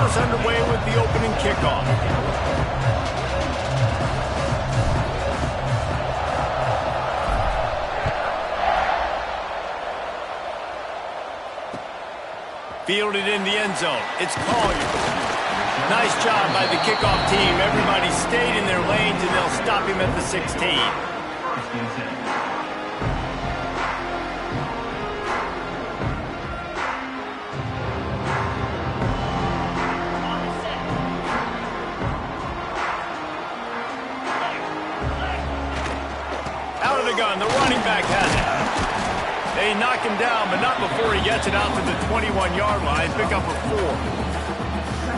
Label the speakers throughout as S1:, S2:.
S1: us underway with the opening kickoff. Fielded in the end zone. It's Collier. Nice job by the kickoff team. Everybody stayed in their lanes, and they'll stop him at the 16. Out of the gun, the running back has it. They knock him down, but not before he gets it out to the 21-yard line. Pick up a 4.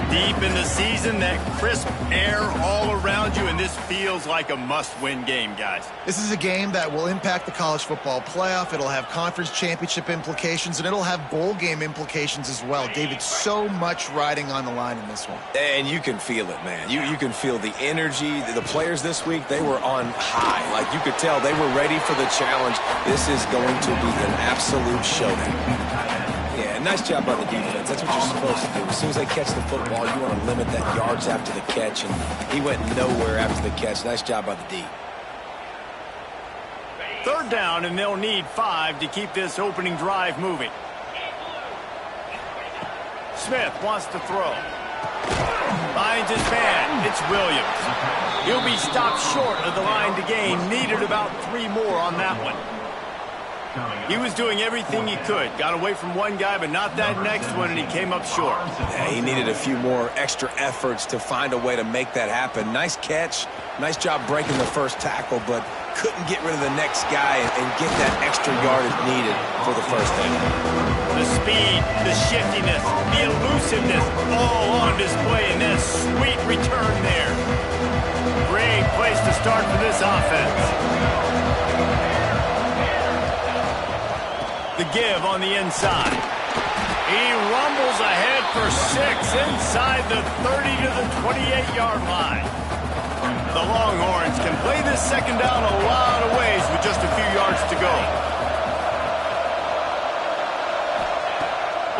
S1: Deep in the season, that crisp air all around you, and this feels like a must-win game, guys.
S2: This is a game that will impact the college football playoff. It'll have conference championship implications, and it'll have bowl game implications as well. David, so much riding on the line in this one.
S3: And you can feel it, man. You can feel the energy. The players this week, they were on high. Like, you could tell they were ready for the challenge. This is going to be an absolute showdown. Yeah, nice job by the defense. That's what you're supposed to do. As soon as they catch the football, you want to limit that yards after the catch, and he went nowhere after the catch. Nice job by the D.
S1: Third down, and they'll need 5 to keep this opening drive moving. Smith wants to throw. Finds his man. It's Williams. He'll be stopped short of the line to gain. Needed about 3 more on that one. He was doing everything he could. Got away from one guy, but not that next one, and he came up short.
S3: Yeah, he needed a few more extra efforts to find a way to make that happen. Nice catch. Nice job breaking the first tackle, but couldn't get rid of the next guy and get that extra yardage needed for the first down.
S1: The speed, the shiftiness, the elusiveness, all on display in this sweet return there. Great place to start for this offense. The give on the inside. He rumbles ahead for 6 inside the 30 to the 28-yard line. The Longhorns can play this second down a lot of ways with just a few yards to go.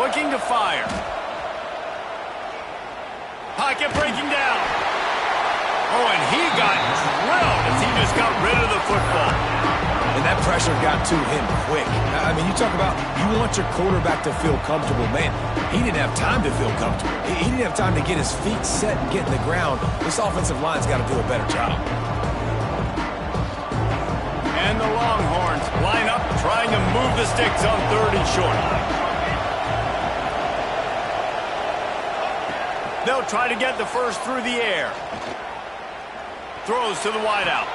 S1: Looking to fire. Pocket breaking down. Oh, and he got drilled as he just got rid of the football.
S3: And that pressure got to him quick. I mean, you talk about you want your quarterback to feel comfortable. Man, he didn't have time to feel comfortable. He didn't have time to get his feet set and get in the ground. This offensive line's got to do a better job.
S1: And the Longhorns line up, trying to move the sticks on 3rd and short. They'll try to get the first through the air. Throws to the wideout.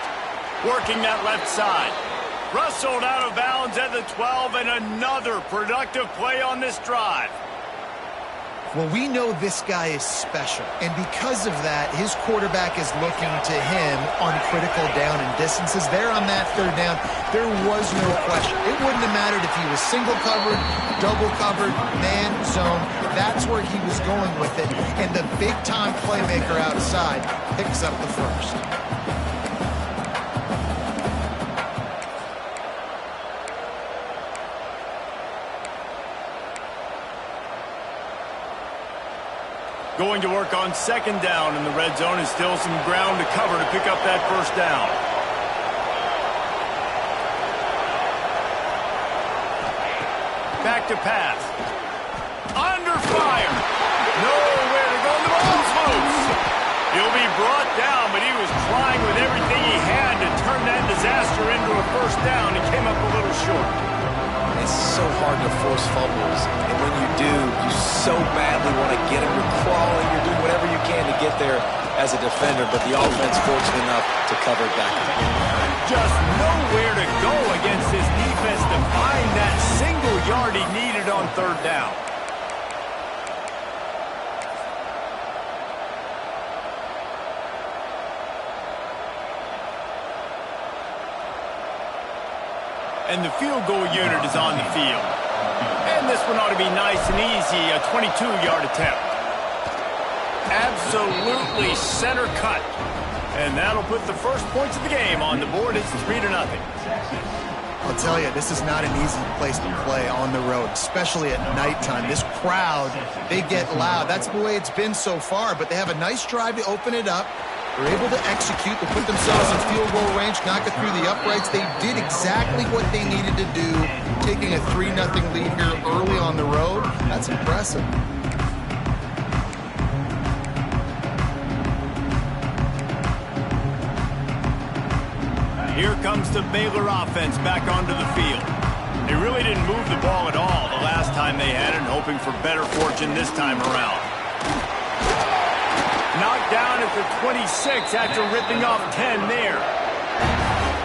S1: Working that left side. Rustled out of bounds at the 12, and another productive play on this drive.
S2: Well, we know this guy is special, and because of that, his quarterback is looking to him on critical down and distances. There on that 3rd down, there was no question. It wouldn't have mattered if he was single covered, double covered, man zone. That's where he was going with it, and the big-time playmaker outside picks up the first.
S1: Going to work on 2nd down in the red zone, and still some ground to cover to pick up that first down. Back to pass. Under fire. Nowhere to go. The ball's loose. He'll be brought down, but he was trying with everything he had to turn that disaster into a first down. He came up a little short.
S3: It's so hard to force fumbles, and when you do, you so badly want to get them. You're crawling, you're doing whatever you can to get there as a defender, but the offense fortunate enough to cover it back.
S1: Just nowhere to go against this defense to find that single yard he needed on 3rd down. And the field goal unit is on the field. And this one ought to be nice and easy, a 22-yard attempt. Absolutely center cut. And that'll put the first points of the game on the board. It's 3-0.
S2: I'll tell you, this is not an easy place to play on the road, especially at nighttime. This crowd, they get loud. That's the way it's been so far, but they have a nice drive to open it up. They're able to execute, to put themselves in field goal range, knock it through the uprights. They did exactly what they needed to do, taking a 3-0 lead here early on the road. That's impressive.
S1: Here comes the Baylor offense back onto the field. They really didn't move the ball at all the last time they had it, hoping for better fortune this time around. Knocked down at the 26 after ripping off 10 there.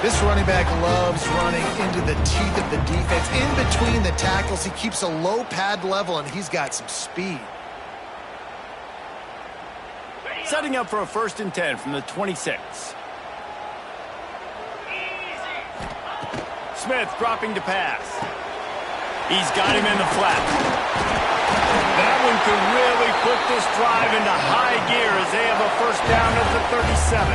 S2: This running back loves running into the teeth of the defense. In between the tackles, he keeps a low pad level, and he's got some speed.
S1: Setting up for a 1st and 10 from the 26. Smith dropping to pass. He's got him in the flat. That one could really put this drive into high gear as they have a 1st down at the 37.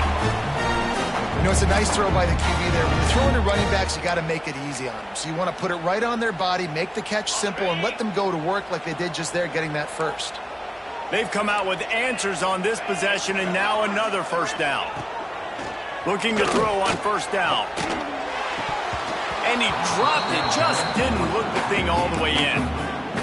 S2: You know, it's a nice throw by the QB there. When you're throwing to running backs, you got to make it easy on them. So you want to put it right on their body, make the catch simple, and let them go to work like they did just there, getting that 1st.
S1: They've come out with answers on this possession, and now another 1st down. Looking to throw on 1st down. And he dropped it, just didn't look the thing all the way in.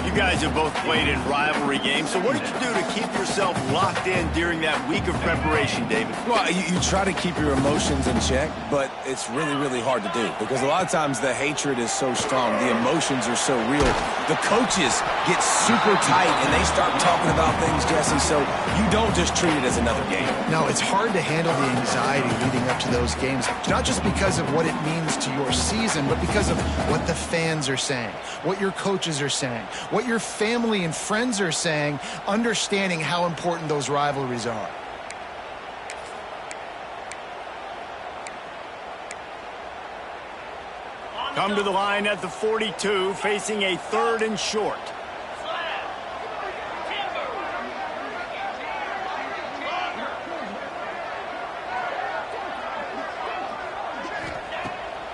S1: You guys have both played in rivalry games, so what did you do to keep yourself locked in during that week of preparation, David?
S3: Well, you try to keep your emotions in check, but it's really, really hard to do because a lot of times the hatred is so strong. The emotions are so real. The coaches get super tight, and they start talking about things, Jesse, so you don't just treat it as another game.
S2: No, it's hard to handle the anxiety leading up to those games, not just because of what it means to your season, but because of what the fans are saying, what your coaches are saying, what your family and friends are saying, understanding how important those rivalries are.
S1: Come to the line at the 42, facing a 3rd and short.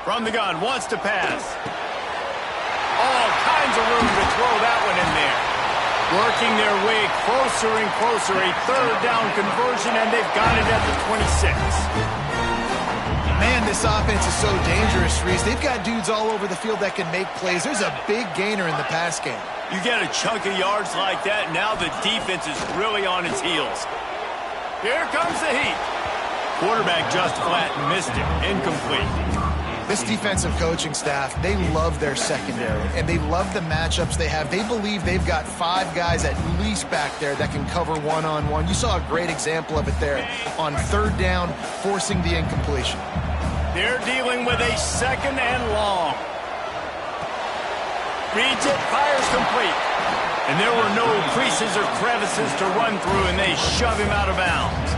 S1: From the gun, wants to pass. All kinds of room to throw that one in there. Working their way closer and closer. A 3rd down conversion, and they've got it at the 26.
S2: Man, this offense is so dangerous, Reese. They've got dudes all over the field that can make plays. There's a big gainer in the pass game.
S1: You get a chunk of yards like that, now the defense is really on its heels. Here comes the heat. Quarterback just flat missed it. Incomplete.
S2: This defensive coaching staff, they love their secondary, and they love the matchups they have. They believe they've got 5 guys at least back there that can cover one-on-one. You saw a great example of it there on 3rd down, forcing the incompletion.
S1: They're dealing with a 2nd and long. Reads it, fires complete. And there were no creases or crevices to run through, and they shove him out of bounds.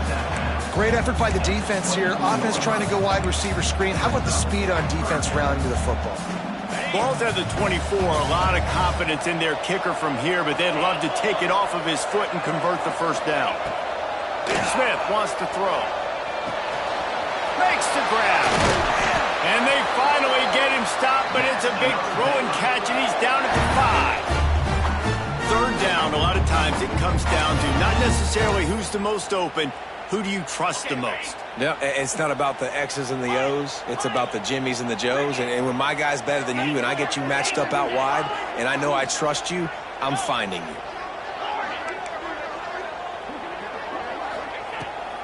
S2: Great effort by the defense here. Offense trying to go wide receiver screen. How about the speed on defense rounding to the football?
S1: Ball's at the 24. A lot of confidence in their kicker from here, but they'd love to take it off of his foot and convert the 1st down. Smith wants to throw. Makes the grab. And they finally get him stopped, but it's a big throw and catch, and he's down at the 5. 3rd down, a lot of times it comes down to not necessarily who's the most open, who do you trust the most?
S3: No, it's not about the X's and the O's. It's about the Jimmies and the Joes. And when my guy's better than you and I get you matched up out wide and I know I trust you, I'm finding you.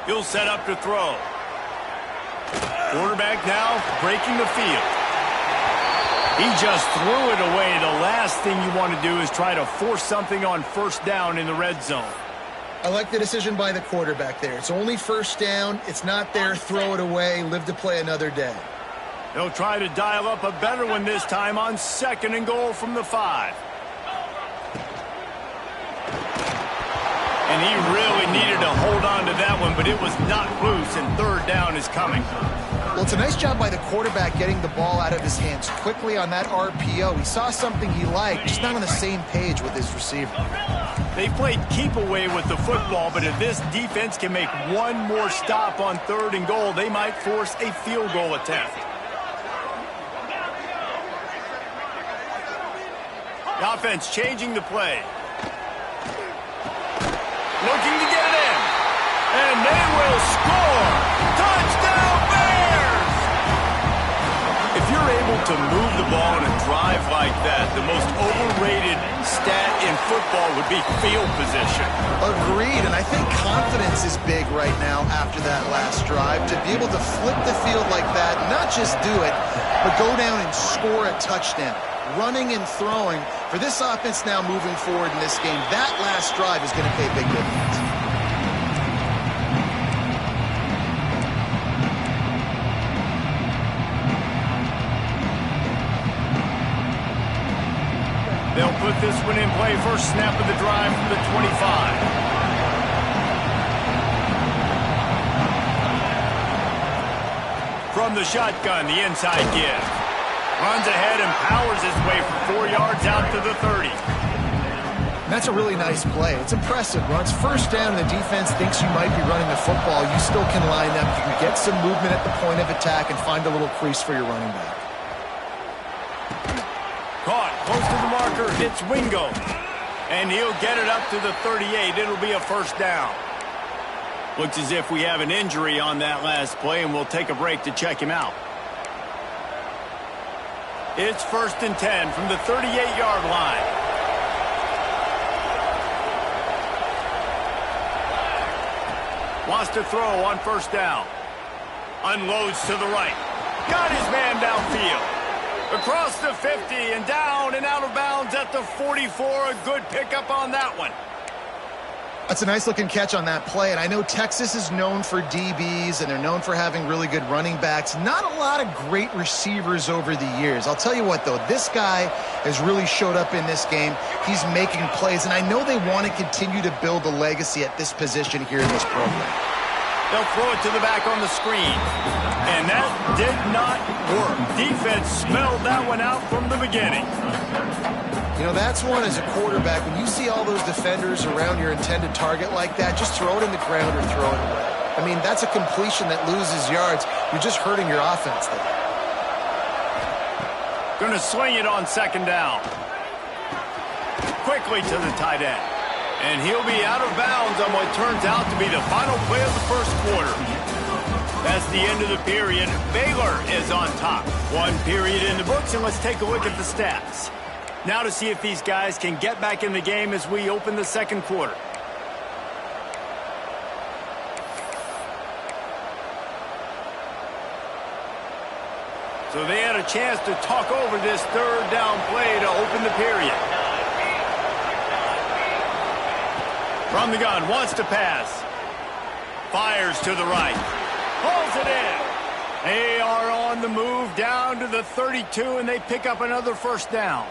S1: He'll set up to throw. Quarterback now breaking the field. He just threw it away. The last thing you want to do is try to force something on 1st down in the red zone.
S2: I like the decision by the quarterback there. It's only 1st down. It's not there. Throw it away. Live to play another day.
S1: They'll try to dial up a better one this time on 2nd and goal from the 5. And he really needed to hold on to that one, but it was not loose, and 3rd down is coming.
S2: Well, it's a nice job by the quarterback getting the ball out of his hands quickly on that RPO. He saw something he liked, just not on the same page with his receiver.
S1: They played keep away with the football, but if this defense can make one more stop on 3rd and goal, they might force a field goal attempt. The offense changing the play. Looking to get it in. And they will score. Touchdown Bears! If you're able to move the ball in a drive like that, the most overrated stat in football would be field position.
S2: Agreed, and I think confidence is big right now after that last drive. To be able to flip the field like that, not just do it, but go down and score a touchdown. Running and throwing. For this offense now moving forward in this game, that last drive is going to pay big dividends.
S1: They'll put this one in play. First snap of the drive from the 25. From the shotgun, the inside give. Runs ahead and powers his way for 4 yards out to the 30.
S2: That's a really nice play. It's impressive. Runs first down, and the defense thinks you might be running the football. You still can line up. You can get some movement at the point of attack and find a little crease for your running back.
S1: Caught close to the marker. It's Wingo. And he'll get it up to the 38. It'll be a first down. Looks as if we have an injury on that last play, and we'll take a break to check him out. It's 1st and 10 from the 38-yard line. Wants to throw on first down. Unloads to the right. Got his man downfield. Across the 50 and down and out of bounds at the 44. A good pickup on that one.
S2: That's a nice-looking catch on that play, and I know Texas is known for DBs, and they're known for having really good running backs. Not a lot of great receivers over the years. I'll tell you what, though, this guy has really showed up in this game. He's making plays, and I know they want to continue to build a legacy at this position here in this program.
S1: They'll throw it to the back on the screen, and that did not work. Defense smelled that one out from the beginning.
S2: You know, that's one as a quarterback. When you see all those defenders around your intended target like that, just throw it in the ground or throw it away. I mean, that's a completion that loses yards. You're just hurting your offense there.
S1: Going to swing it on second down. Quickly to the tight end. And he'll be out of bounds on what turns out to be the final play of the first quarter. That's the end of the period. Baylor is on top. 1 period in the books, and let's take a look at the stats. Now to see if these guys can get back in the game as we open the second quarter. So they had a chance to talk over this third down play to open the period. From the gun, wants to pass. Fires to the right. Pulls it in. They are on the move down to the 32, and they pick up another first down.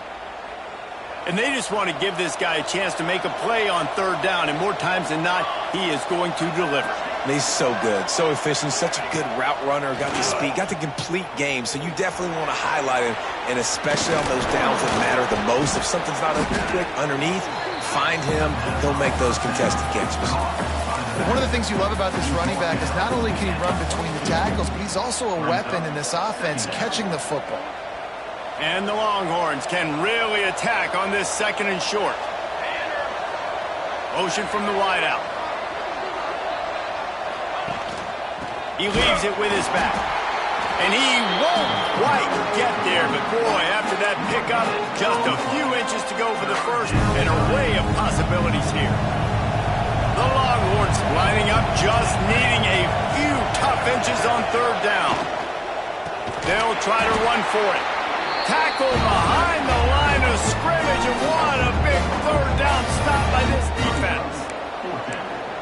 S1: And they just want to give this guy a chance to make a play on third down, and more times than not, he is going to deliver.
S3: And he's so good, so efficient, such a good route runner, got the speed, got the complete game, so you definitely want to highlight him, and especially on those downs that matter the most. If something's not open quick underneath, find him, he'll make those contested catches.
S2: One of the things you love about this running back is not only can he run between the tackles, but he's also a weapon in this offense, catching the football.
S1: And the Longhorns can really attack on this second and short. Motion from the wideout. He leaves it with his back. And he won't quite get there, but boy, after that pickup, just a few inches to go for the first, and an array of possibilities here. The Longhorns lining up, just needing a few tough inches on third down. They'll try to run for it. Tackle behind the line of scrimmage, and what a big third down stop by this defense.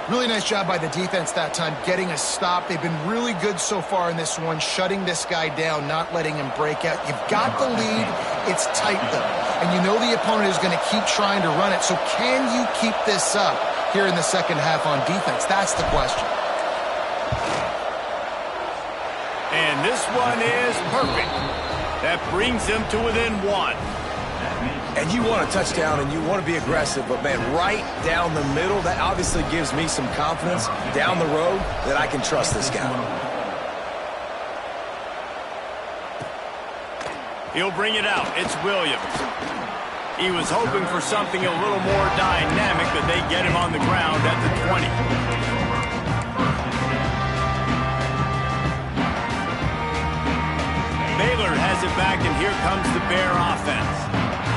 S2: Really nice job by the defense that time, getting a stop. They've been really good so far in this one, shutting this guy down, not letting him break out. You've got the lead. It's tight, though. And you know the opponent is going to keep trying to run it. So can you keep this up here in the second half on defense? That's the question.
S1: And this one is perfect. That brings them to within 1.
S3: And you want a touchdown and you want to be aggressive, but man, right down the middle, that obviously gives me some confidence down the road that I can trust this guy.
S1: He'll bring it out. It's Williams. He was hoping for something a little more dynamic, but they get him on the ground at the 20. Baylor has it back, and here comes the Bear offense.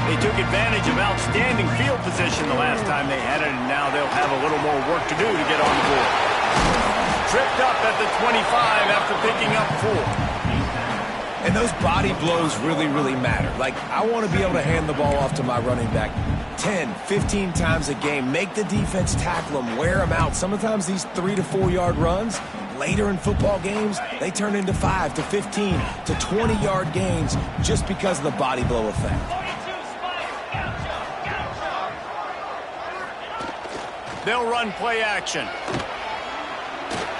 S1: They took advantage of outstanding field position the last time they had it, and now they'll have a little more work to do to get on the board. Tripped up at the 25 after picking up 4.
S3: And those body blows really, really matter. Like, I want to be able to hand the ball off to my running back 10, 15 times a game. Make the defense tackle them, wear them out. Sometimes these 3 to 4 yard runs, later in football games, they turn into 5 to 15 to 20-yard gains just because of the body blow effect.
S1: They'll run play action.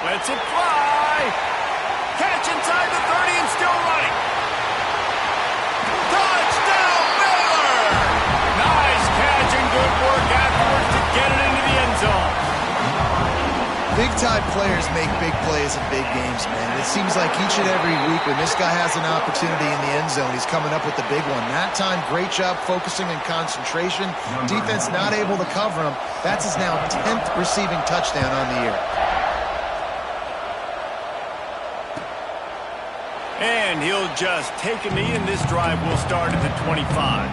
S1: Lets it fly. Catch inside the 30 and still running. Touchdown, Baylor! Nice catch and good work afterwards to get it into the end zone.
S2: Big-time players make big plays in big games, man. It seems like each and every week when this guy has an opportunity in the end zone, he's coming up with the big one. That time, great job focusing and concentration. Defense not able to cover him. That's his now 10th receiving touchdown on the year.
S1: And he'll just take a knee, and this drive will start at the 25.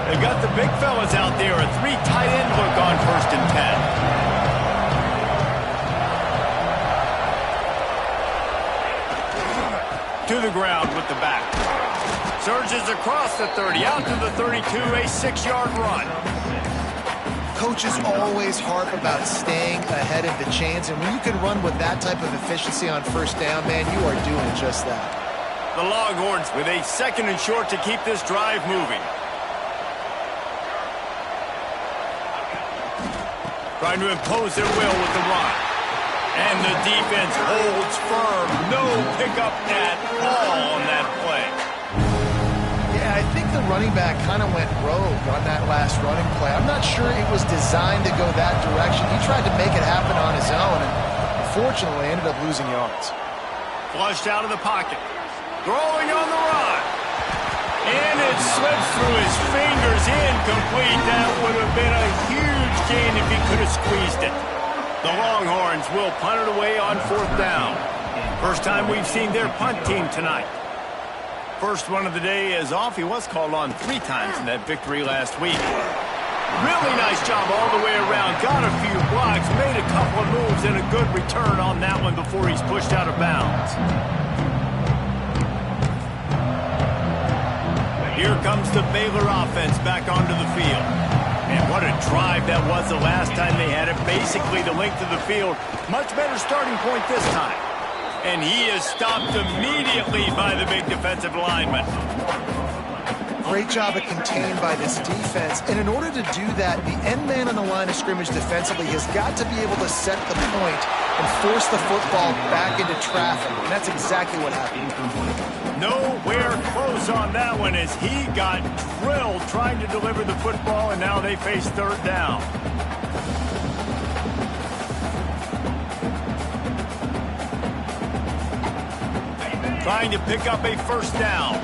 S1: They've got the big fellas out there. A 3 tight end look on 1st and 10. To the ground with the back. Surges across the 30, out to the 32, a 6-yard run.
S2: Coaches always harp about staying ahead of the chains, and when you can run with that type of efficiency on 1st down, man, you are doing just that.
S1: The Longhorns with a 2nd and short to keep this drive moving. Trying to impose their will with the run. And the defense holds firm. No pickup at all on that play.
S2: Yeah, I think the running back kind of went rogue on that last running play. I'm not sure it was designed to go that direction. He tried to make it happen on his own, and unfortunately ended up losing yards.
S1: Flushed out of the pocket. Throwing on the run. And it slips through his fingers, incomplete. That would have been a huge gain if he could have squeezed it. The Longhorns will punt it away on 4th down. First time we've seen their punt team tonight. First one of the day is off. He was called on 3 times in that victory last week. Really nice job all the way around. Got a few blocks, made a couple of moves, and a good return on that one before he's pushed out of bounds. Here comes the Baylor offense back onto the field. And what a drive that was the last time they had it. Basically the length of the field. Much better starting point this time. And he is stopped immediately by the big defensive lineman.
S2: Great job of contained by this defense. And in order to do that, the end man on the line of scrimmage defensively has got to be able to set the point and force the football back into traffic. And that's exactly what happened.
S1: Nowhere close on that one as he got drilled trying to deliver the football, and now they face 3rd down. Trying to pick up a 1st down.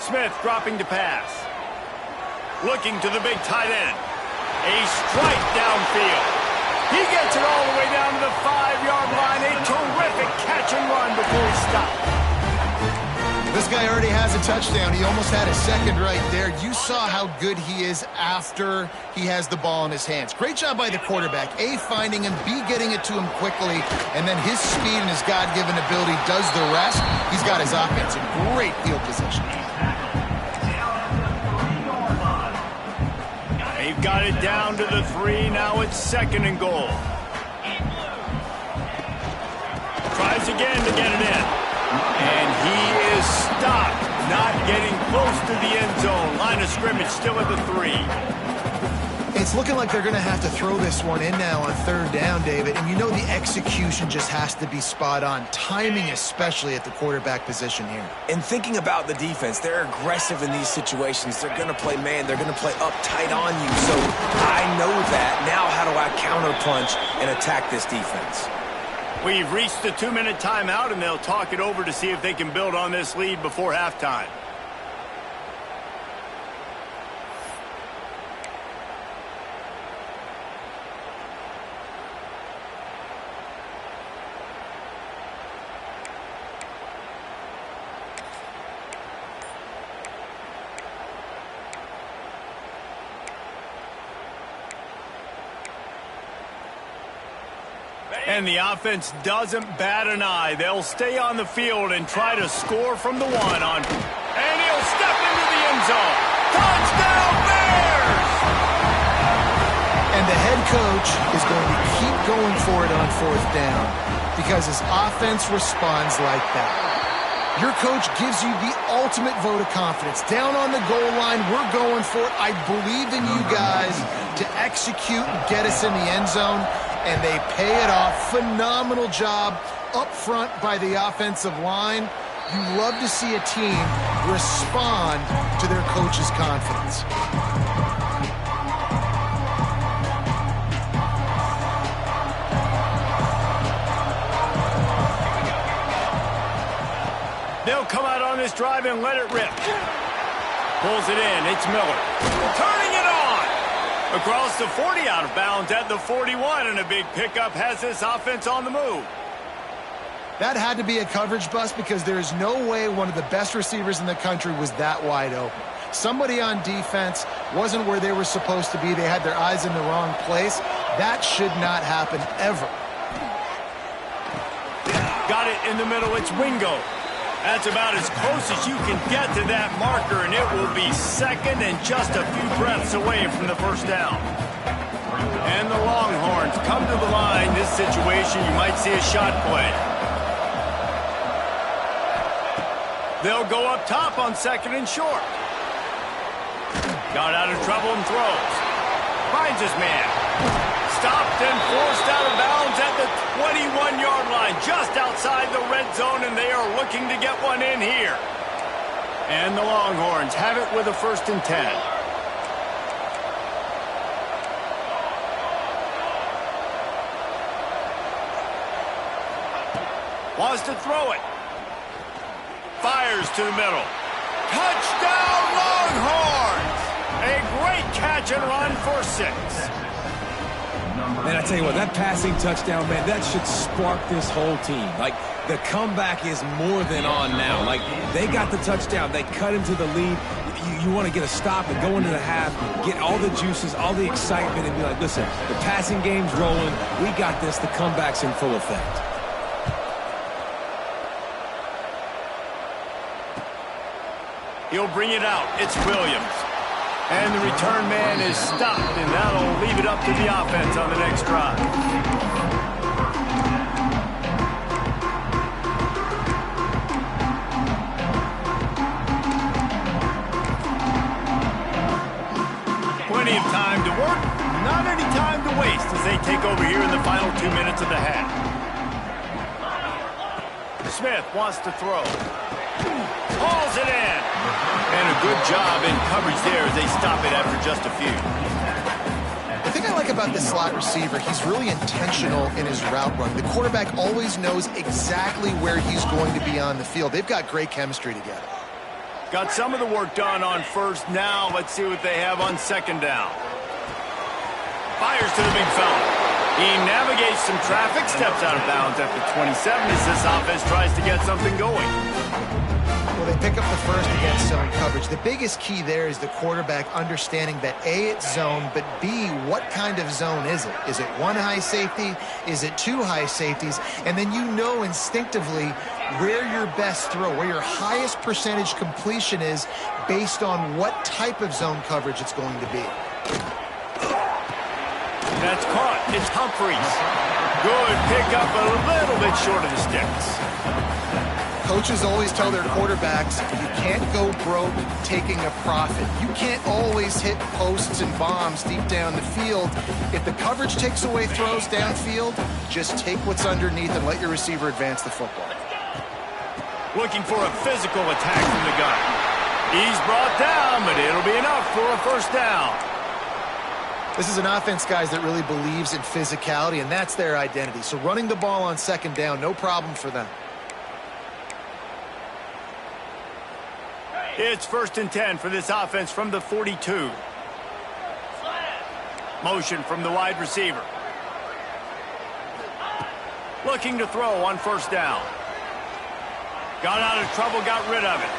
S1: Smith dropping to pass. Looking to the big tight end. A strike downfield. He gets it all the way down to the 5-yard line. A terrific catch and run before he stopped.
S2: This guy already has a touchdown. He almost had a 2nd right there. You saw how good he is after he has the ball in his hands. Great job by the quarterback. A, finding him, B, getting it to him quickly, and then his speed and his God-given ability does the rest. He's got his offense in great field position.
S1: They've got it down to the 3. Now it's 2nd and goal. Tries again to get it in. And he is stopped, not getting close to the end zone. Line of scrimmage still at the 3.
S2: It's looking like they're going to have to throw this one in now on third down, David. And you know the execution just has to be spot on. Timing especially at the quarterback position here.
S3: And thinking about the defense, they're aggressive in these situations. They're going to play man. They're going to play up tight on you. So I know that. Now how do I counterpunch and attack this defense?
S1: We've reached the 2-minute timeout, and they'll talk it over to see if they can build on this lead before halftime. And the offense doesn't bat an eye. They'll stay on the field and try to score from the one on. And he'll step into the end zone. Touchdown, Bears!
S2: And the head coach is going to keep going for it on fourth down because his offense responds like that. Your coach gives you the ultimate vote of confidence. Down on the goal line, we're going for it. I believe in you guys to execute and get us in the end zone. And they pay it off. Phenomenal job up front by the offensive line. You love to see a team respond to their coach's confidence.
S1: They'll come out on this drive and let it rip. Pulls it in. It's Miller. Turning it on. Across the 40, out of bounds at the 41, and a big pickup has this offense on the move.
S2: That had to be a coverage bust because there is no way one of the best receivers in the country was that wide open. Somebody on defense wasn't where they were supposed to be. They had their eyes in the wrong place. That should not happen ever.
S1: Got it in the middle. It's Wingo. That's about as close as you can get to that marker, and it will be second and just a few breaths away from the first down. And the Longhorns come to the line. This situation, you might see a shot play. They'll go up top on second and short. Got out of trouble and throws. Finds his man. Stopped and forced out of bounds at the 21-yard line, just outside the red zone, and they are looking to get one in here. And the Longhorns have it with a 1st and 10. Wants to throw it. Fires to the middle. Touchdown, Longhorns! A great catch and run for 6.
S3: Man, I tell you what, that passing touchdown, man, that should spark this whole team. Like, the comeback is more than on now. Like, they got the touchdown. They cut into the lead. You want to get a stop and go into the half, get all the juices, all the excitement, and be like, listen, the passing game's rolling. We got this. The comeback's in full effect.
S1: He'll bring it out. It's Williams. And the return man is stopped, and that'll leave it up to the offense on the next drive. Plenty of time to work, not any time to waste as they take over here in the final 2 minutes of the half. Smith wants to throw. Hauls it in. And a good job in coverage there as they stop it after just a few.
S2: The thing I like about this slot receiver, he's really intentional in his route run. The quarterback always knows exactly where he's going to be on the field. They've got great chemistry together.
S1: Got some of the work done on first. Now let's see what they have on second down. Fires to the big fella. He navigates some traffic, steps out of bounds at the 27 as this offense tries to get something going.
S2: Well, they pick up the first against zone coverage. The biggest key there is the quarterback understanding that A, it's zone, but B, what kind of zone is it? Is it one high safety? Is it two high safeties? And then you know instinctively where your best throw, where your highest percentage completion is based on what type of zone coverage it's going to be.
S1: That's caught. It's Humphreys. Good pickup, a little bit short of the sticks.
S2: Coaches always tell their quarterbacks, you can't go broke taking a profit. You can't always hit posts and bombs deep down the field. If the coverage takes away throws downfield, just take what's underneath and let your receiver advance the football.
S1: Looking for a physical attack from the gun. He's brought down, but it'll be enough for a first down.
S2: This is an offense, guys, that really believes in physicality, and that's their identity. So running the ball on second down, no problem for them.
S1: It's 1st and 10 for this offense from the 42. Motion from the wide receiver. Looking to throw on first down. Got out of trouble, got rid of it.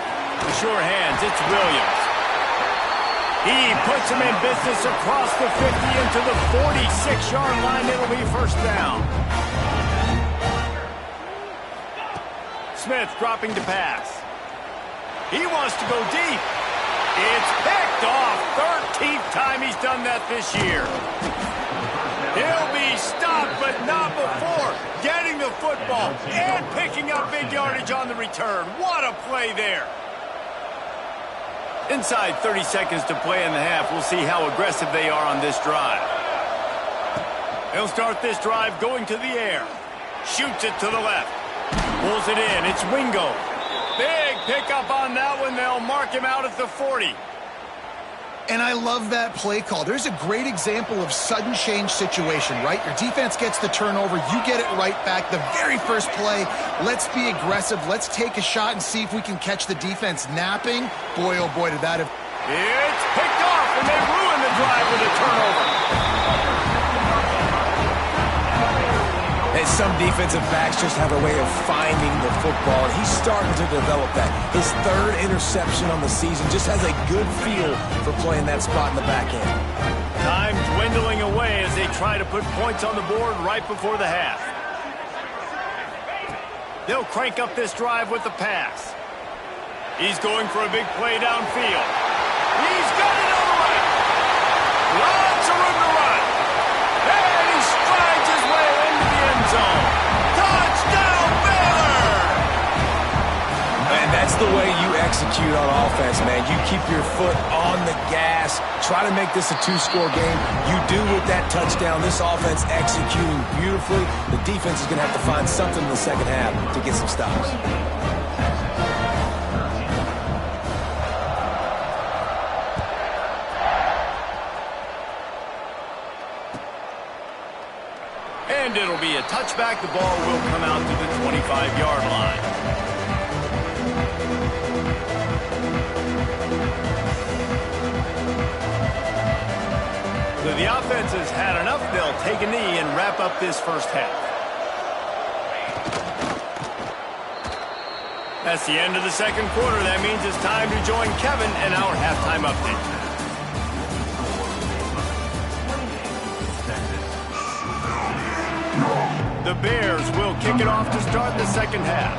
S1: The sure hands, it's Williams. He puts him in business across the 50 into the 46-yard line. It'll be first down. Smith dropping to pass. He wants to go deep. It's picked off. 13th time he's done that this year. He'll be stopped, but not before getting the football and picking up big yardage on the return. What a play there. Inside 30 seconds to play in the half. We'll see how aggressive they are on this drive. They'll start this drive going to the air. Shoots it to the left. Pulls it in. It's Wingo. Big pickup on that one. They'll mark him out at the 40.
S2: And I love that play call. There's a great example of sudden change situation, right? Your defense gets the turnover. You get it right back. The very first play, let's be aggressive. Let's take a shot and see if we can catch the defense napping. Boy, oh boy, did that have...
S1: It's picked off, and they ruin the drive with a turnover.
S3: And some defensive backs just have a way of finding the football, and he's starting to develop that. His 3rd interception on the season, just has a good feel for playing that spot in the back end.
S1: Time dwindling away as they try to put points on the board right before the half. They'll crank up this drive with the pass. He's going for a big play downfield. He's got it on the right. Lots of room to run. And he strides his way into the end zone. Touchdown, Baylor!
S3: And that's the way you execute on offense, man. You keep your foot on the gas. Try to make this a 2-score game. You do with that touchdown. This offense executing beautifully. The defense is going to have to find something in the second half to get some stops.
S1: And it'll be a touchback. The ball will come out to the 25-yard line. So the offense has had enough. They'll take a knee and wrap up this first half. That's the end of the second quarter. That means it's time to join Kevin in our halftime update. The Bears will kick it off to start the second half.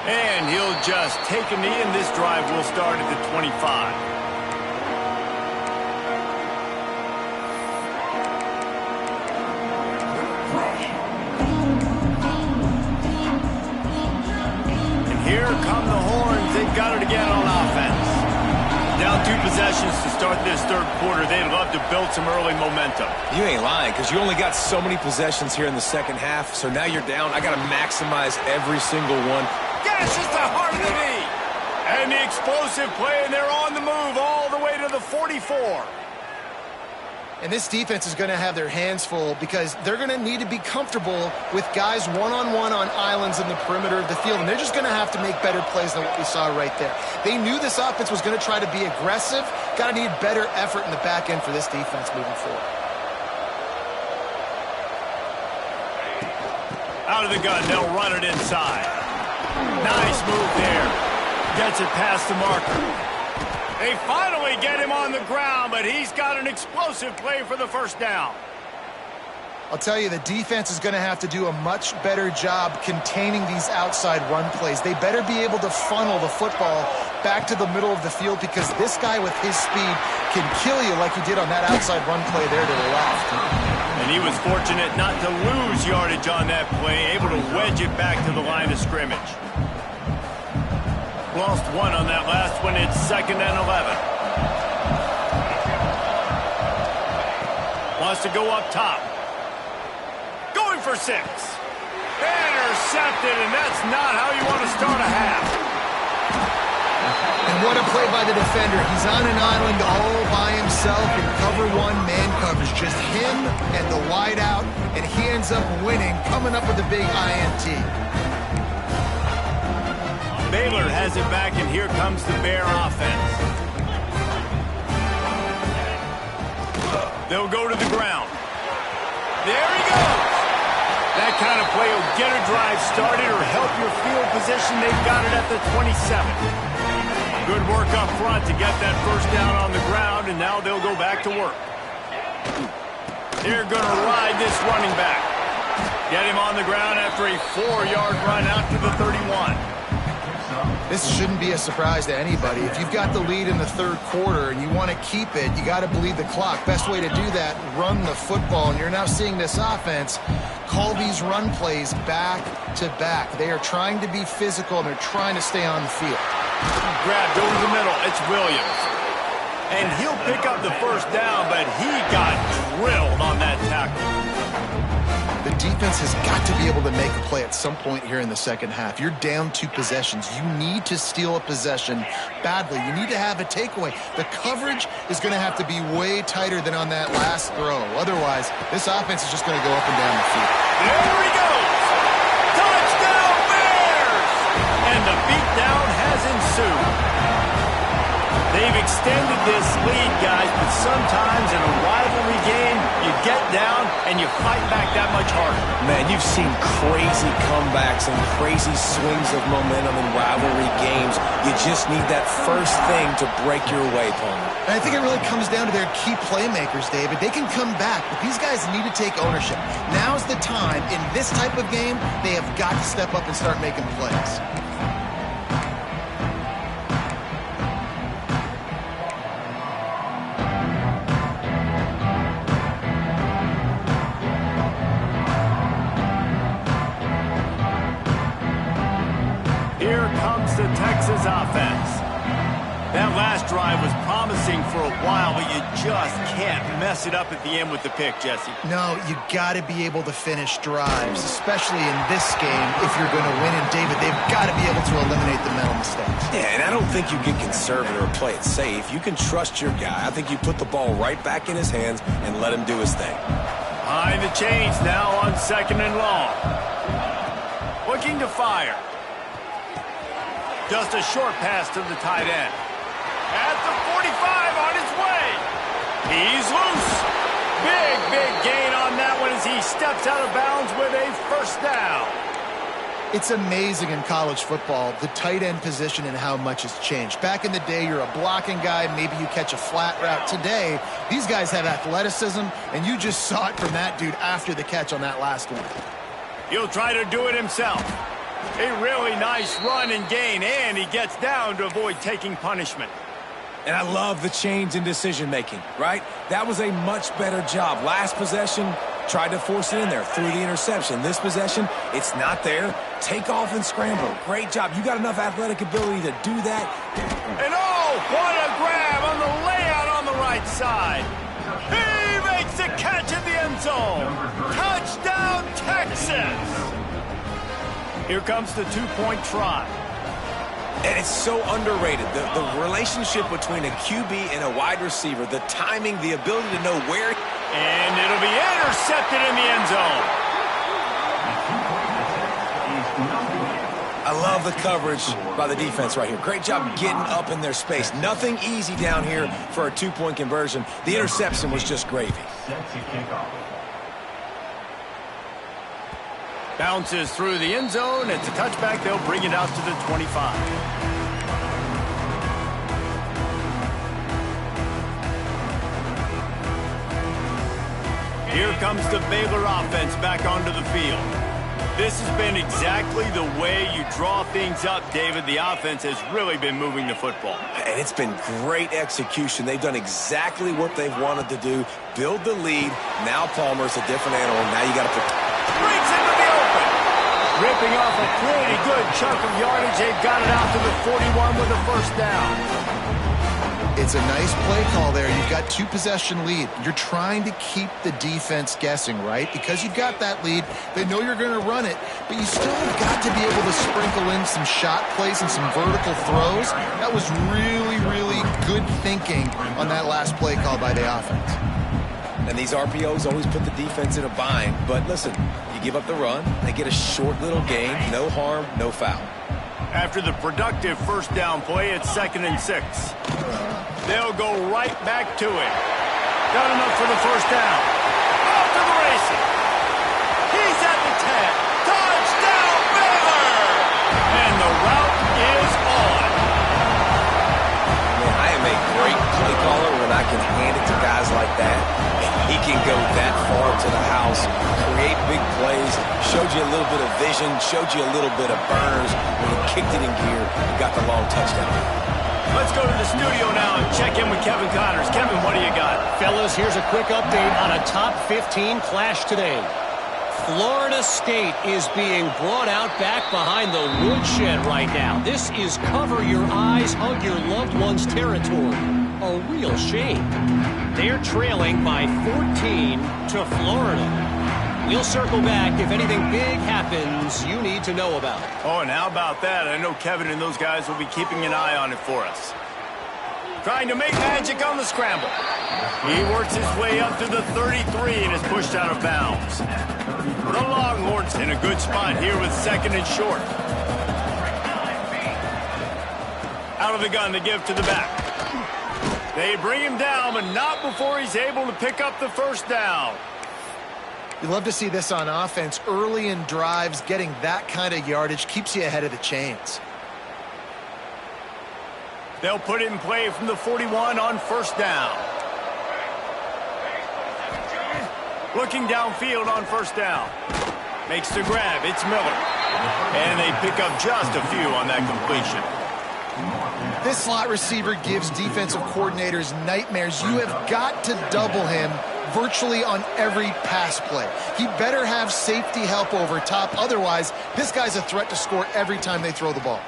S1: And he'll just take a knee, and this drive will start at the 25. And here come the horns. They've got it again on offense. Down 2 possessions to start this third quarter. They'd love to build some early momentum.
S3: You ain't lying, because you only got so many possessions here in the second half, so now you're down. I got to maximize every single one.
S1: Gashes the heart of the knee. And the explosive play, and they're on the move all the way to the 44.
S2: And this defense is going to have their hands full because they're going to need to be comfortable with guys one-on-one on islands in the perimeter of the field. And they're just going to have to make better plays than what we saw right there. They knew this offense was going to try to be aggressive. Got to need better effort in the back end for this defense moving forward.
S1: Out of the gun, they'll run it inside. Nice move there. Gets it past the marker. They finally get him on the ground, but he's got an explosive play for the first down.
S2: I'll tell you, the defense is going to have to do a much better job containing these outside run plays. They better be able to funnel the football back to the middle of the field because this guy with his speed can kill you like he did on that outside run play there to the left.
S1: And he was fortunate not to lose yardage on that play, able to wedge it back to the line of scrimmage. Lost one on that last one. It's 2nd and 11. Wants to go up top. Going for 6. Intercepted, and that's not how you want to start a half.
S2: And what a play by the defender. He's on an island all by himself in cover 1 man coverage. Just him and the wide out, and he ends up winning, coming up with a big INT.
S1: Baylor has it back, and here comes the Bear offense. They'll go to the ground. There he goes. That kind of play will get a drive started or help your field position. They've got it at the 27. Good work up front to get that first down on the ground, and now they'll go back to work. They're going to ride this running back. Get him on the ground after a 4-yard run out to the 31.
S2: This shouldn't be a surprise to anybody. If you've got the lead in the 3rd quarter and you want to keep it, you got to bleed the clock. Best way to do that, run the football. And you're now seeing this offense call these run plays back to back. They are trying to be physical, and they're trying to stay on the field.
S1: Grabbed over the middle. It's Williams. And he'll pick up the first down, but he got drilled on that tackle.
S2: The defense has got to be able to make a play at some point here in the second half. You're down 2 possessions. You need to steal a possession badly. You need to have a takeaway. The coverage is going to have to be way tighter than on that last throw. Otherwise, this offense is just going to go up and down the field.
S1: There he goes! Touchdown Bears! And the beatdown has ensued. They've extended this lead, guys, but sometimes in a rivalry game, you get down and you fight back that much harder.
S3: Man, you've seen crazy comebacks and crazy swings of momentum in rivalry games. You just need that first thing to break your way, Palmer.
S2: And I think it really comes down to their key playmakers, David. They can come back, but these guys need to take ownership. Now's the time. In this type of game, they have got to step up and start making plays.
S1: Here comes the Texas offense. That last drive was promising for a while, but you just can't mess it up at the end with the pick, Jesse.
S2: No, you got to be able to finish drives, especially in this game if you're going to win. And, David, they've got to be able to eliminate the mental mistakes.
S3: Yeah, and I don't think you get conservative or play it safe. You can trust your guy. I think you put the ball right back in his hands and let him do his thing.
S1: Behind the chains now on 2nd and long. Looking to fire. Just a short pass to the tight end. At the 45 on his way. He's loose. Big gain on that one as he steps out of bounds with a first down.
S2: It's amazing in college football, the tight end position and how much has changed. Back in the day, you're a blocking guy, maybe you catch a flat route. Today, these guys have athleticism, and you just saw it from that dude after the catch on that last one.
S1: He'll try to do it himself. A really nice run and gain, and he gets down to avoid taking punishment.
S3: And I love the change in decision-making, right? That was a much better job. Last possession, tried to force it in there, threw the interception. This possession, it's not there. Take off and scramble. Great job. You got enough athletic ability to do that.
S1: And oh, what a grab on the layout on the right side. He makes the catch in the end zone. Touchdown, Texas. Here comes the 2-point try.
S3: And it's so underrated. The relationship between a QB and a wide receiver, the timing, the ability to know where.
S1: And it'll be intercepted in the end zone.
S3: I love the coverage by the defense right here. Great job getting up in their space. Nothing easy down here for a 2-point conversion. The interception was just gravy.
S1: Bounces through the end zone. It's a touchback. They'll bring it out to the 25. Here comes the Baylor offense back onto the field. This has been exactly the way you draw things up, David. The offense has really been moving the football.
S3: And it's been great execution. They've done exactly what they've wanted to do. Build the lead. Now Palmer's a different animal. Now you got to put...
S1: Breaks into the open. Ripping off a pretty good chunk of yardage. They've got it out to the 41 with a first down.
S2: It's a nice play call there. You've got 2-possession lead. You're trying to keep the defense guessing, right? Because you've got that lead, they know you're going to run it, but you still have got to be able to sprinkle in some shot plays and some vertical throws. That was really, really good thinking on that last play call by the offense.
S3: And these RPOs always put the defense in a bind. But listen, you give up the run, they get a short little gain, no harm, no foul.
S1: After the productive first down play, it's 2nd and 6. They'll go right back to it. Got enough for the first down. Off to the races. He's at the 10. Touchdown, Baylor! And the route is on.
S3: Man, I am a great play caller when I can hand it to guys like that. He can go that far to the house, create big plays, showed you a little bit of vision, showed you a little bit of burners. When he kicked it in gear, he got the long touchdown.
S1: Let's go to the studio now and check in with Kevin Connors. Kevin, what do you got?
S4: Fellas, here's a quick update on a top 15 clash today. Florida State is being brought out back behind the woodshed right now. This is cover your eyes, hug your loved ones territory. A real shame. They're trailing by 14 to Florida. We'll circle back if anything big happens you need to know about.
S1: Oh, and how about that? I know Kevin and those guys will be keeping an eye on it for us. Trying to make magic on the scramble. He works his way up to the 33 and is pushed out of bounds. The Longhorns in a good spot here with 2nd and short. Out of the gun to give to the back. They bring him down, but not before he's able to pick up the first down.
S2: You love to see this on offense. Early in drives, getting that kind of yardage keeps you ahead of the chains.
S1: They'll put it in play from the 41 on first down. Looking downfield on first down. Makes the grab. It's Miller. And they pick up just a few on that completion.
S2: This slot receiver gives defensive coordinators nightmares. You have got to double him virtually on every pass play. He better have safety help over top. Otherwise, this guy's a threat to score every time they throw the ball.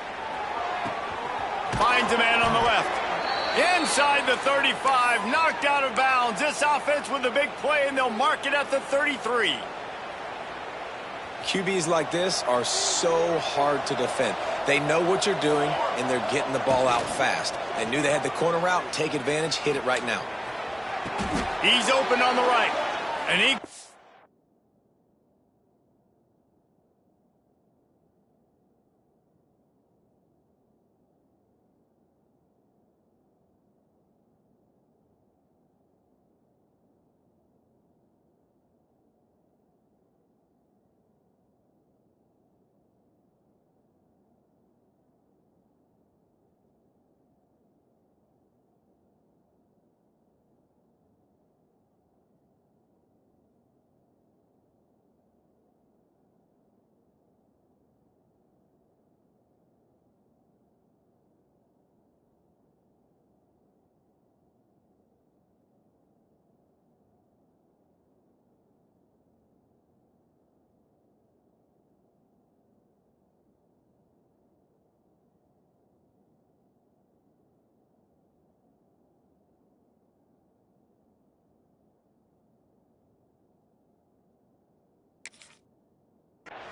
S1: Finds a man on the left. Inside the 35, knocked out of bounds. This offense with a big play, and they'll mark it at the 33.
S3: QBs like this are so hard to defend. They know what you're doing, and they're getting the ball out fast. They knew they had the corner route. Take advantage. Hit it right now.
S1: He's open on the right. And he...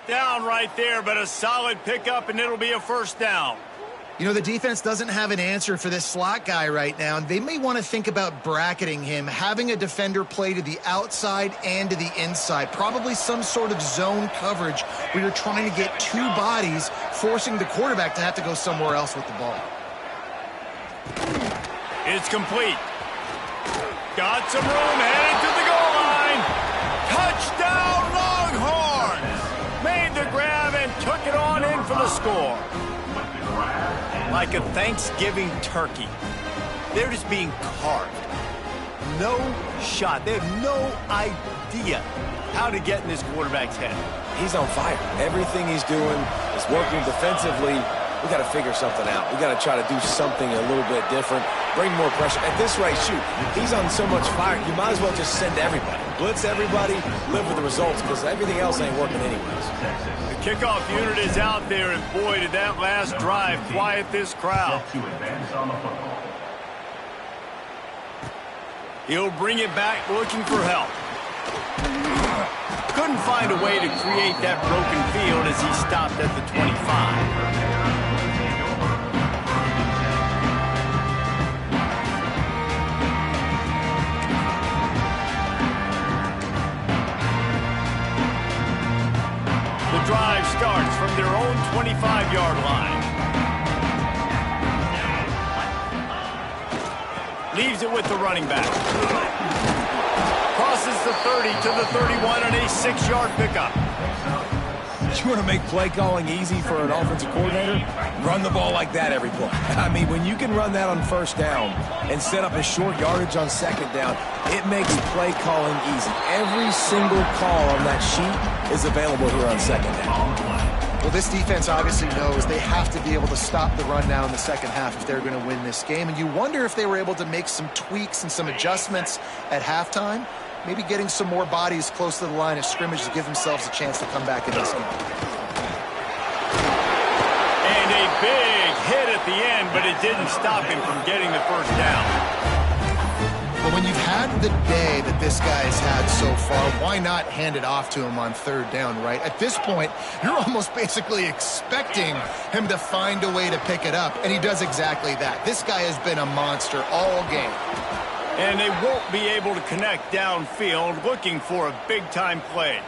S1: Down right there, but a solid pickup, and it'll be a first down.
S2: You know, the defense doesn't have an answer for this slot guy right now, and they may want to think about bracketing him, having a defender play to the outside and to the inside. Probably some sort of zone coverage where you're trying to get two bodies, forcing the quarterback to have to go somewhere else with the ball.
S1: It's complete. Got some room, headed to the goal line. Touchdown, Longhorns! Made the grab and took it on in for the score. Like a Thanksgiving turkey, they're just being carved. no shot. They have no idea how to get in this quarterback's head.
S3: He's on fire. Everything he's doing is working defensively. We got to figure something out. We got to try to do something a little bit different, bring more pressure. At this rate, shoot, he's on so much fire, you might as well just send everybody. Blitz everybody, live with the results, because everything else ain't working anyways.
S1: The kickoff unit is out there, and boy, did that last drive quiet this crowd. He'll bring it back looking for help. Couldn't find a way to create that broken field as he stopped at the 25. The drive starts from their own 25-yard line. Leaves it with the running back. Crosses the 30 to the 31 on a 6-yard pickup.
S3: You want to make play calling easy for an offensive coordinator? Run the ball like that every play. I mean, when you can run that on first down and set up a short yardage on second down, it makes play calling easy. Every single call on that sheet is available here on second down.
S2: Well, this defense obviously knows they have to be able to stop the run now in the second half if they're going to win this game. And you wonder if they were able to make some tweaks and some adjustments at halftime, maybe getting some more bodies close to the line of scrimmage to give themselves a chance to come back in this game.
S1: And a big hit at the end, but it didn't stop him from getting the first down.
S2: But when you've had the day that this guy's had so far, why not hand it off to him on third down, right? At this point, you're almost basically expecting him to find a way to pick it up, and he does exactly that. This guy has been a monster all game.
S1: And they won't be able to connect downfield, looking for a big-time play.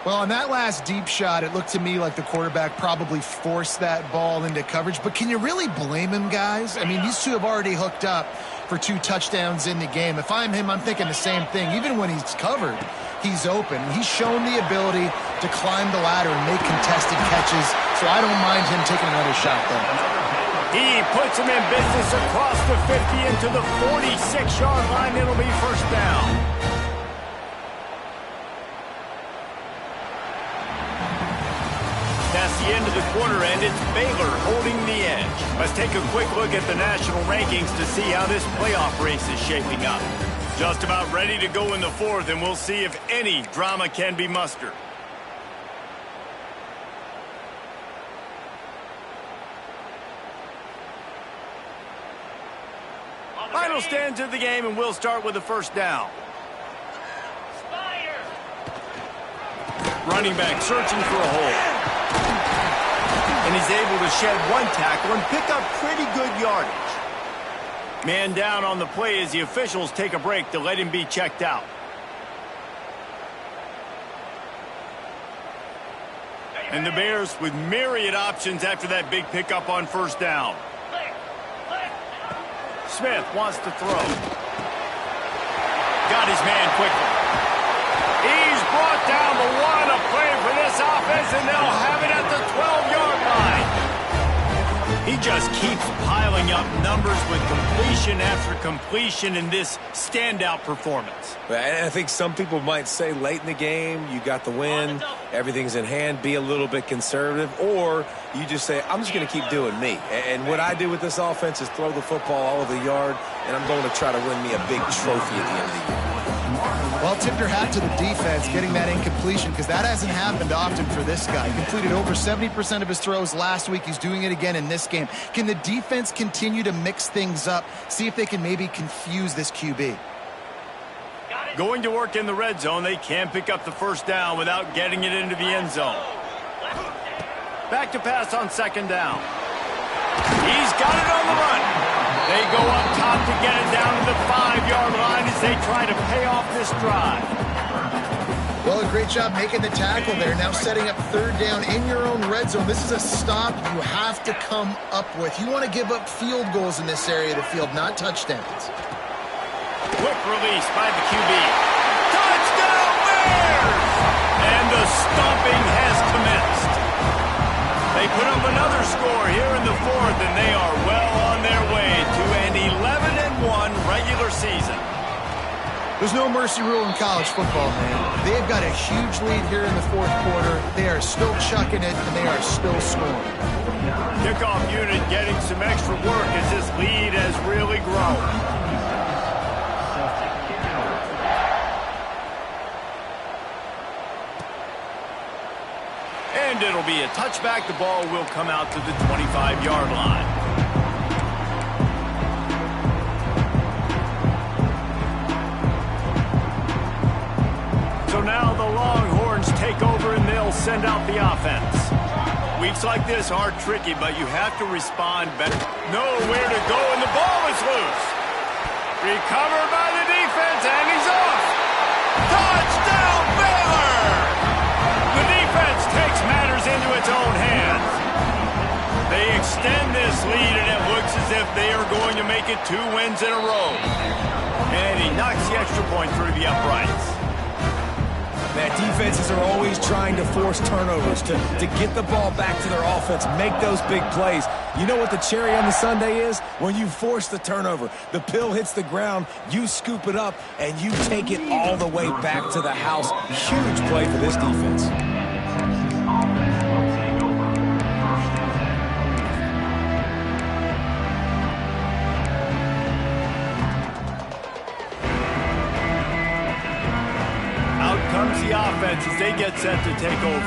S2: Well, on that last deep shot, it looked to me like the quarterback probably forced that ball into coverage. But can you really blame him, guys? I mean, these two have already hooked up for 2 touchdowns in the game. If I'm him, I'm thinking the same thing. Even when he's covered, he's open. He's shown the ability to climb the ladder and make contested catches, so I don't mind him taking another shot there.
S1: He puts him in business across the 50 into the 46-yard line. It'll be first down. That's the end of the quarter, and it's Baylor holding the edge. Let's take a quick look at the national rankings to see how this playoff race is shaping up. Just about ready to go in the fourth, and we'll see if any drama can be mustered. Final stands of the game, and we'll start with the first down. Running back searching for a hole. And he's able to shed one tackle and pick up pretty good yardage. Man down on the play as the officials take a break to let him be checked out. And the Bears with myriad options after that big pickup on first down. Smith wants to throw. Got his man quickly. He's brought down the one, a play for this offense, and they'll have it at the 12-yard line. He just keeps piling up numbers with completion after completion in this standout performance.
S3: And I think some people might say late in the game, you got the win, everything's in hand, be a little bit conservative, or you just say, I'm just going to keep doing me. And what I do with this offense is throw the football all over the yard, and I'm going to try to win me a big trophy at the end of the year.
S2: Well, tip your hat to the defense getting that incompletion, because that hasn't happened often for this guy. He completed over 70% of his throws last week. He's doing it again in this game. Can the defense continue to mix things up, see if they can maybe confuse this QB?
S1: Going to work in the red zone. They can't pick up the first down without getting it into the end zone. Back to pass on second down. He's got it on the run. They go up top to get it down to the 5-yard line as they try to pay off this drive.
S2: Well, a great job making the tackle there. Now setting up third down in your own red zone. This is a stop you have to come up with. You want to give up field goals in this area of the field, not touchdowns.
S1: Quick release by the QB. Touchdown Bears! And the stomping has commenced. They put up another score here in the fourth, and they are well on their way to an 11-1 regular season.
S2: There's no mercy rule in college football, man. They've got a huge lead here in the fourth quarter. They are still chucking it, and they are still scoring.
S1: Kickoff unit getting some extra work as this lead has really grown. And it'll be a touchback. The ball will come out to the 25-yard line. So now the Longhorns take over and they'll send out the offense. Weeks like this are tricky, but you have to respond better. Nowhere to go, and the ball is loose. Recovered by the defense, and he's off. Touchdown, Baylor! The defense takes matters into its own hands. They extend this lead, and it looks as if they are going to make it 2 wins in a row. And he knocks the extra point through the uprights.
S3: Man, defenses are always trying to force turnovers, to get the ball back to their offense, make those big plays. You know what the cherry on the sundae is? When you force the turnover, the pill hits the ground, you scoop it up, and you take it all the way back to the house. Huge play for this defense.
S1: Comes the offense as they get set to take over.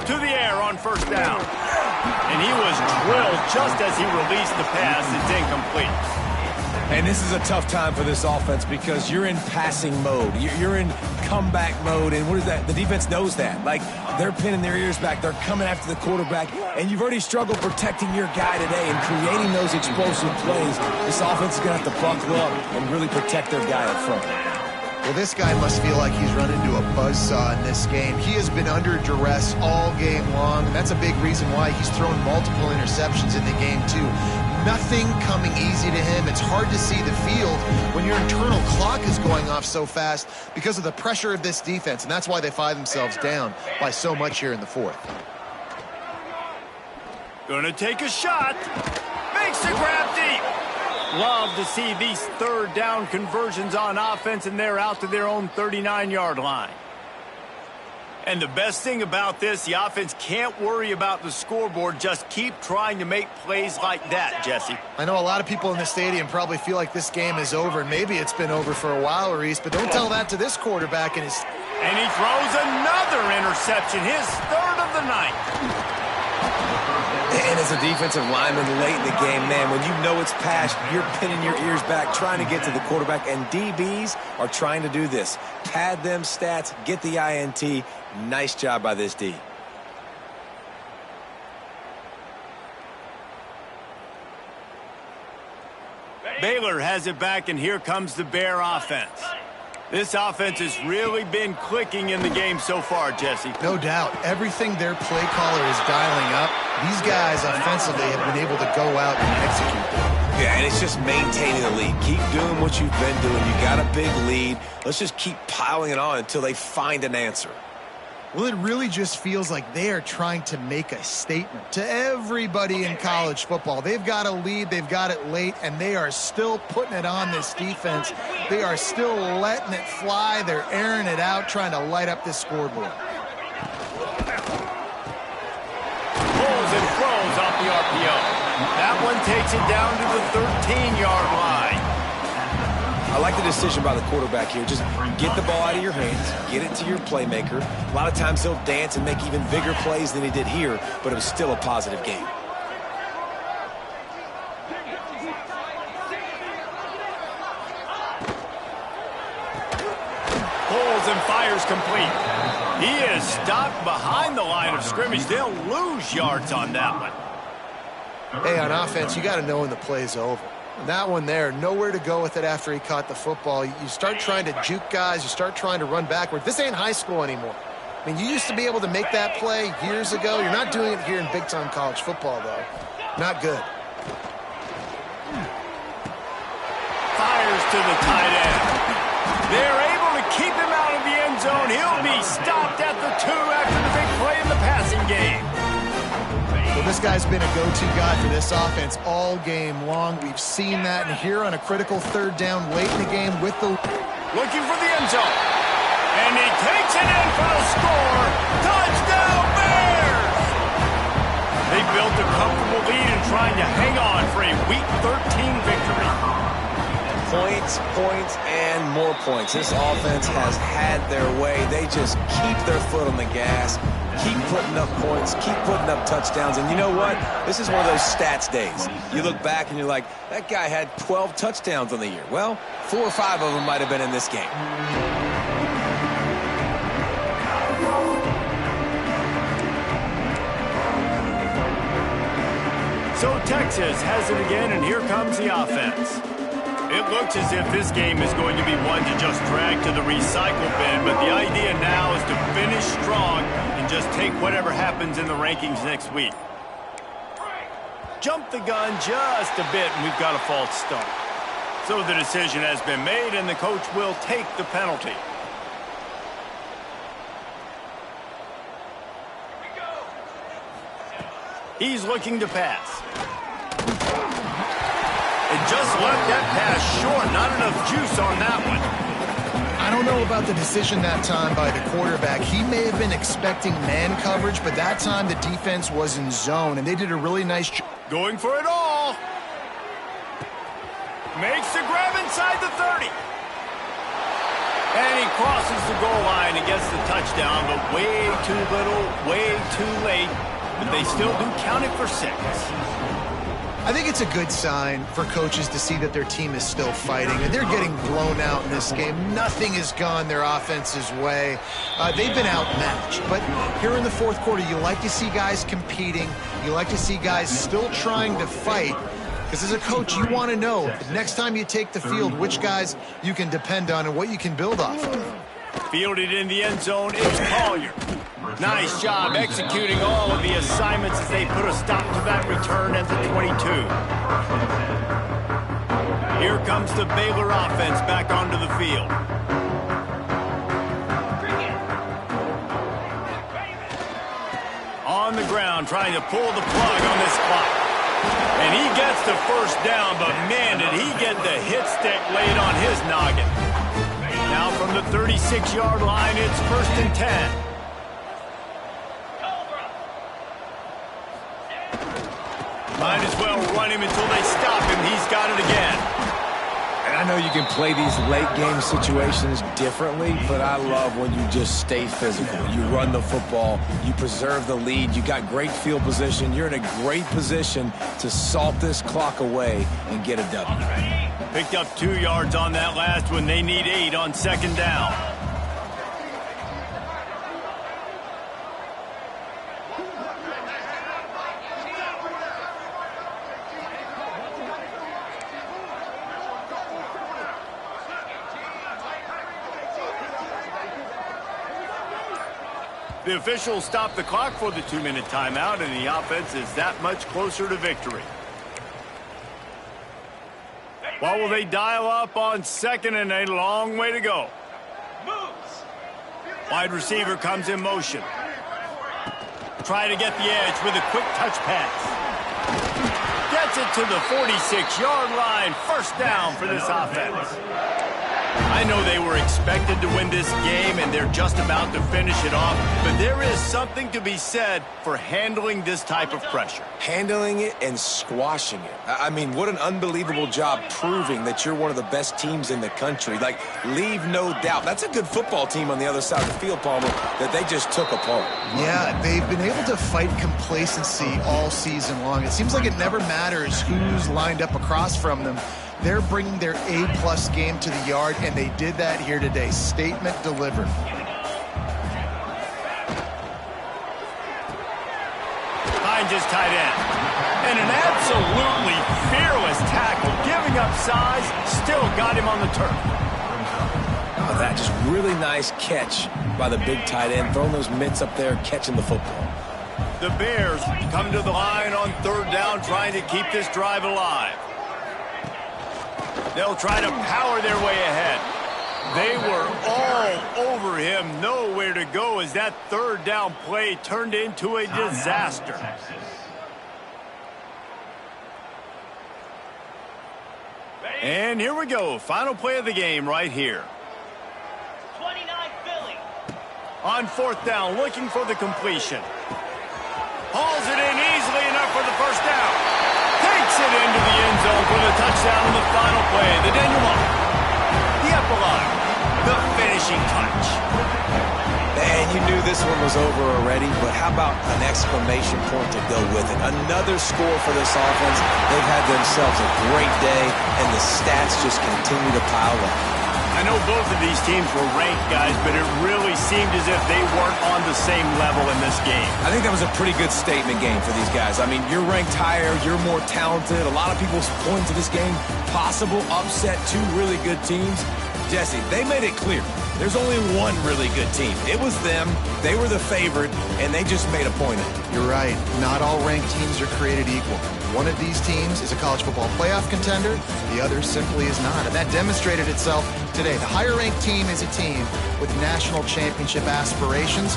S1: To the air on first down. And he was drilled just as he released the pass. It's incomplete.
S3: And this is a tough time for this offense because you're in passing mode. You're in comeback mode. And what is that? The defense knows that. Like, they're pinning their ears back. They're coming after the quarterback. And you've already struggled protecting your guy today and creating those explosive plays. This offense is going to have to buckle up and really protect their guy up front.
S2: Well, this guy must feel like he's run into a buzzsaw in this game. He has been under duress all game long, and that's a big reason why he's thrown multiple interceptions in the game, too. Nothing coming easy to him. It's hard to see the field when your internal clock is going off so fast because of the pressure of this defense, and that's why they find themselves down by so much here in the fourth.
S1: Gonna take a shot. Makes the grab deep. Love to see these third down conversions on offense, and they're out to their own 39-yard line. And the best thing about this, the offense can't worry about the scoreboard. Just keep trying to make plays like that, Jesse.
S2: I know a lot of people in the stadium probably feel like this game is over, and maybe it's been over for a while, Reese, but don't tell that to this quarterback. And
S1: he throws another interception, his third of the night.
S3: And as a defensive lineman late in the game, man, when you know it's past, you're pinning your ears back, trying to get to the quarterback, and DBs are trying to do this. Pad them stats, get the INT. Nice job by this D.
S1: Baylor has it back, and here comes the Bear offense. This offense has really been clicking in the game so far, Jesse.
S2: No doubt. Everything their play caller is dialing up, these guys offensively have been able to go out and execute them.
S3: Yeah, and it's just maintaining the lead. Keep doing what you've been doing. You got a big lead. Let's just keep piling it on until they find an answer.
S2: Well, it really just feels like they are trying to make a statement to everybody in college football. They've got a lead, they've got it late, and they are still putting it on this defense. They are still letting it fly. They're airing it out, trying to light up this scoreboard.
S1: Pulls and throws off the RPO. That one takes it down to the 13-yard line.
S3: I like the decision by the quarterback here. Just get the ball out of your hands, get it to your playmaker. A lot of times he'll dance and make even bigger plays than he did here, but it was still a positive game.
S1: Pulls and fires complete. He is stopped behind the line of scrimmage. They'll lose yards on that one.
S2: Hey, on offense, you got to know when the play's over. That one there, nowhere to go with it after he caught the football. You start trying to juke guys. You start trying to run backward. This ain't high school anymore. I mean, you used to be able to make that play years ago. You're not doing it here in big-time college football, though. Not good.
S1: Fires to the tight end. They're able to keep him out of the end zone. He'll be stopped at the 2 after the big play in the passing game.
S2: Well, this guy's been a go-to guy for this offense all game long. We've seen that, and here on a critical third down late in the game with the...
S1: Looking for the end zone. And he takes it in for a score. Touchdown, Bears! They built a comfortable lead and trying to hang on for a Week 13 victory.
S3: Points, points, and more points. This offense has had their way. They just keep their foot on the gas, keep putting up points, keep putting up touchdowns. And you know what? This is one of those stats days. You look back and you're like, that guy had 12 touchdowns on the year. Well, 4 or 5 of them might have been in this game.
S1: So Texas has it again, and here comes the offense. It looks as if this game is going to be one to just drag to the recycle bin, but the idea now is to finish strong and just take whatever happens in the rankings next week. Jump the gun just a bit, and we've got a false start. So the decision has been made, and the coach will take the penalty. He's looking to pass. It just left that pass short. Not enough juice on that one.
S2: I don't know about the decision that time by the quarterback. He may have been expecting man coverage, but that time the defense was in zone, and they did a really nice job.
S1: Going for it all. Makes the grab inside the 30. And he crosses the goal line and gets the touchdown, but way too little, way too late. But they still do count it for 6.
S2: I think it's a good sign for coaches to see that their team is still fighting, and they're getting blown out in this game. Nothing has gone their offense's way. They've been outmatched, but here in the fourth quarter, you like to see guys competing. You like to see guys still trying to fight, because as a coach, you want to know next time you take the field which guys you can depend on and what you can build off of.
S1: Fielded in the end zone, it's Collier. Nice job executing all of the assignments as they put a stop to that return at the 22. Here comes the Baylor offense back onto the field. On the ground, trying to pull the plug on this clock. And he gets the first down, but man, did he get the hit stick laid on his noggin. Now from the 36-yard line, it's 1st and 10. Might as well run him until they stop him. He's got it again.
S3: And I know you can play these late-game situations differently, but I love when you just stay physical. You run the football. You preserve the lead. You got great field position. You're in a great position to salt this clock away and get a W.
S1: Picked up 2 yards on that last one. They need 8 on 2nd down. The officials stop the clock for the 2-minute timeout, and the offense is that much closer to victory. What will they dial up on 2nd and a long way to go? Wide receiver comes in motion. Try to get the edge with a quick touch pass. Gets it to the 46-yard line. 1st down for this offense. I know they were expected to win this game, and they're just about to finish it off, but there is something to be said for handling this type of pressure.
S3: Handling it and squashing it. I mean, what an unbelievable job proving that you're one of the best teams in the country. Like, leave no doubt. That's a good football team on the other side of the field, Palmer, that they just took apart.
S2: Yeah, they've been able to fight complacency all season long. It seems like it never matters who's lined up across from them. They're bringing their A-plus game to the yard, and they did that here today. Statement delivered.
S1: Finds his tight end. And an absolutely fearless tackle. Giving up size, still got him on the turf.
S3: Oh, that just really nice catch by the big tight end. Throwing those mitts up there, catching the football.
S1: The Bears come to the line on 3rd down, trying to keep this drive alive. They'll try to power their way ahead. They were all over him, nowhere to go as that 3rd down play turned into a disaster. And here we go. Final play of the game right here.
S5: 29 Philly.
S1: On fourth down, looking for the completion. Hauls it in easily enough for the first down. Takes it into the end zone for the touchdown in the final play. The denouement. The epilogue. The finishing touch.
S3: Man, you knew this one was over already, but how about an exclamation point to go with it? Another score for this offense. They've had themselves a great day, and the stats just continue to pile up.
S1: I know both of these teams were ranked, guys, but it really seemed as if they weren't on the same level in this game.
S3: I think that was a pretty good statement game for these guys. I mean, you're ranked higher, you're more talented. A lot of people point to this game, possible upset, two really good teams. Jesse, they made it clear. There's only one really good team. It was them. They were the favorite, and they just made a point of it.
S2: You're right. Not all ranked teams are created equal. One of these teams is a college football playoff contender. The other simply is not. And that demonstrated itself today. The higher ranked team is a team with national championship aspirations.